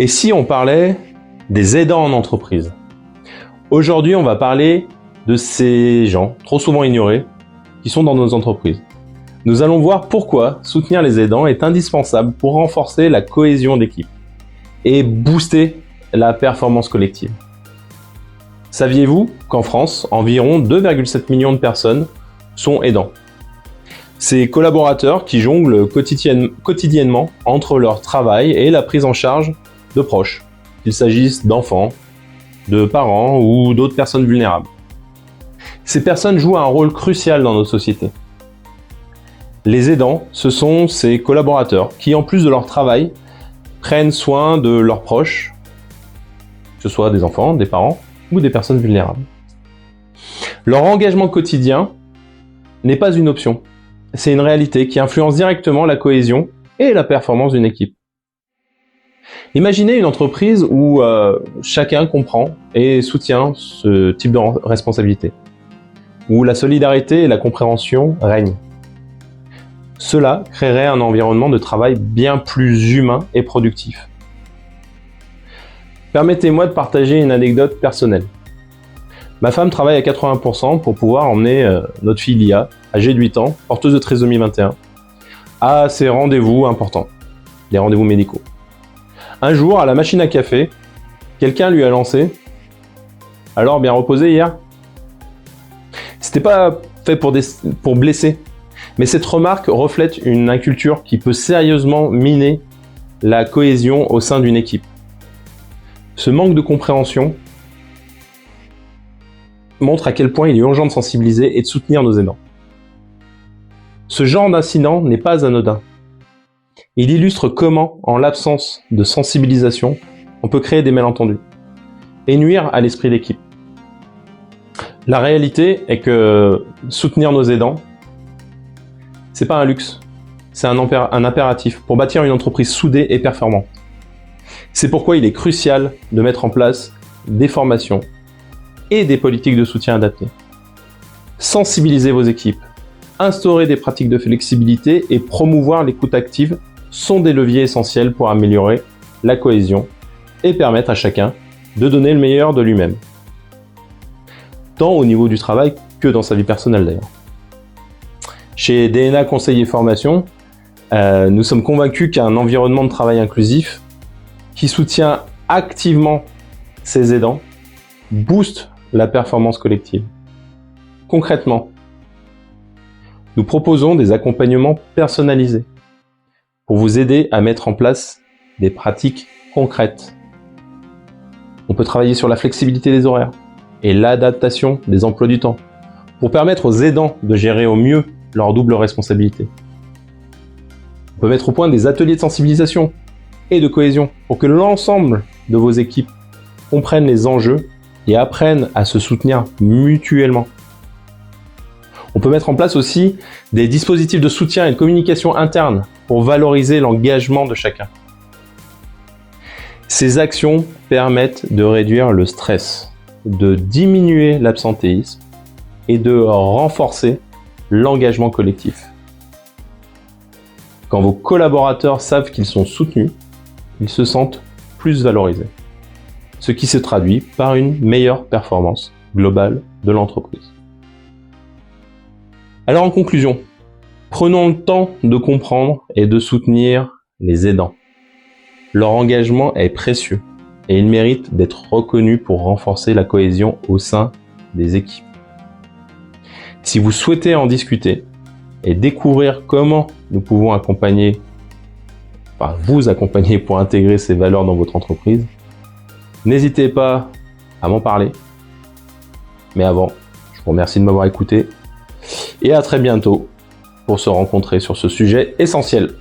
Et si on parlait des aidants en entreprise? Aujourd'hui, on va parler de ces gens, trop souvent ignorés, qui sont dans nos entreprises. Nous allons voir pourquoi soutenir les aidants est indispensable pour renforcer la cohésion d'équipe et booster la performance collective. Saviez-vous qu'en France, environ 2,7 millions de personnes sont aidants? Ces collaborateurs qui jonglent quotidiennement entre leur travail et la prise en charge de proches, qu'il s'agisse d'enfants, de parents ou d'autres personnes vulnérables. Ces personnes jouent un rôle crucial dans nos sociétés. Les aidants, ce sont ces collaborateurs qui, en plus de leur travail, prennent soin de leurs proches, que ce soit des enfants, des parents ou des personnes vulnérables. Leur engagement quotidien n'est pas une option, c'est une réalité qui influence directement la cohésion et la performance d'une équipe. Imaginez une entreprise où chacun comprend et soutient ce type de responsabilité, où la solidarité et la compréhension règnent. Cela créerait un environnement de travail bien plus humain et productif. Permettez-moi de partager une anecdote personnelle. Ma femme travaille à 80% pour pouvoir emmener notre fille Lia, âgée de 8 ans, porteuse de trisomie 21, à ses rendez-vous importants, des rendez-vous médicaux. Un jour, à la machine à café, quelqu'un lui a lancé « Alors, bien reposé hier ?» C'était pas fait pour blesser, mais cette remarque reflète une inculture qui peut sérieusement miner la cohésion au sein d'une équipe. Ce manque de compréhension montre à quel point il est urgent de sensibiliser et de soutenir nos aidants. Ce genre d'incident n'est pas anodin. Il illustre comment, en l'absence de sensibilisation, on peut créer des malentendus et nuire à l'esprit d'équipe. La réalité est que soutenir nos aidants, c'est pas un luxe, c'est un impératif pour bâtir une entreprise soudée et performante. C'est pourquoi il est crucial de mettre en place des formations et des politiques de soutien adaptées. Sensibiliser vos équipes, instaurer des pratiques de flexibilité et promouvoir l'écoute active sont des leviers essentiels pour améliorer la cohésion et permettre à chacun de donner le meilleur de lui-même, tant au niveau du travail que dans sa vie personnelle d'ailleurs. Chez DNA Conseil et Formation, nous sommes convaincus qu'un environnement de travail inclusif qui soutient activement ses aidants booste la performance collective. Concrètement, nous proposons des accompagnements personnalisés pour vous aider à mettre en place des pratiques concrètes. On peut travailler sur la flexibilité des horaires et l'adaptation des emplois du temps pour permettre aux aidants de gérer au mieux leur double responsabilité. On peut mettre au point des ateliers de sensibilisation et de cohésion pour que l'ensemble de vos équipes comprennent les enjeux et apprennent à se soutenir mutuellement. On peut mettre en place aussi des dispositifs de soutien et de communication interne pour valoriser l'engagement de chacun. Ces actions permettent de réduire le stress, de diminuer l'absentéisme et de renforcer l'engagement collectif. Quand vos collaborateurs savent qu'ils sont soutenus, ils se sentent plus valorisés, ce qui se traduit par une meilleure performance globale de l'entreprise. Alors en conclusion, prenons le temps de comprendre et de soutenir les aidants. Leur engagement est précieux et il mérite d'être reconnu pour renforcer la cohésion au sein des équipes. Si vous souhaitez en discuter et découvrir comment nous pouvons vous accompagner pour intégrer ces valeurs dans votre entreprise, n'hésitez pas à m'en parler. Mais avant, je vous remercie de m'avoir écouté et à très bientôt pour se rencontrer sur ce sujet essentiel.